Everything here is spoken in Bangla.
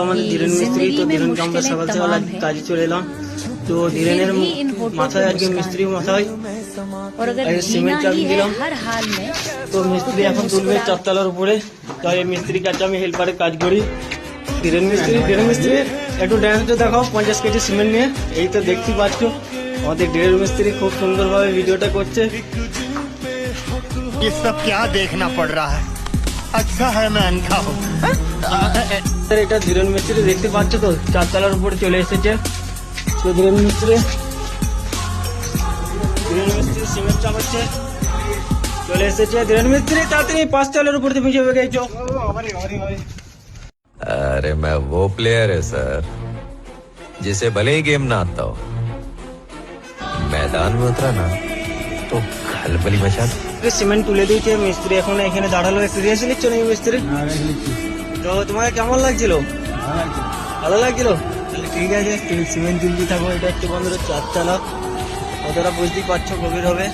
আমাদের ধীরেন মিস্ত্রি, তো ধীরেনকে আমরা সকাল সকাল কাজে চলে এলাম। তো ধীরেনের মাথায় আজকে মিস্ত্রি মাথায় সিমেন্ট চাপিয়ে দিলাম। তো মিস্ত্রি এখন তুলবে চারতলার উপরে। তো এই মিস্ত্রির কাছে আমি হেল্পারের কাজ করি। ধীরেন মিস্ত্রি একটু ড্যান্সটা দেখাও 50 কেজি সিমেন্ট নিয়ে। এই তো দেখতেই পাচ্ছ আমাদের ধীরেন মিস্ত্রি খুব সুন্দরভাবে ভিডিওটা করছে। ये सब क्या देखना पड़ रहा है? अच्छा है मैं अंधा हूँ। এটা ধীরেন মিস্ত্রি দেখতে পাচ্ছ তো চারতলার উপরে চলে এসেছে। তো ধীরেন মিস্ত্রি সিমেন্ট চাপাচ্ছে, চলে এসেছে। ধীরেন মিস্ত্রি তাড়াতাড়ি 5 তলার উপরে তুমি যাবে গেছো। अरे मैं वो प्लेयर है सर जिसे भले ही गेम ना आता हो, मैदान में उतरा ना तो खलबली मचा दो। সিমেন্ট তুলে দিয়েছে মিস্ত্রি, এখন এখানে দাঁড়ালো। একটু রেস্ট নিচ্ছ না মিস্ত্রি? তো তোমার কেমন লাগছিল? ভালো লাগছিল? তাহলে ঠিক আছে, তুমি সিমেন্ট তুলতে থাকো। এটা হচ্ছে বন্ধুরা চারতলা, কতটা বুঝতেই পারছো গভীর হবে।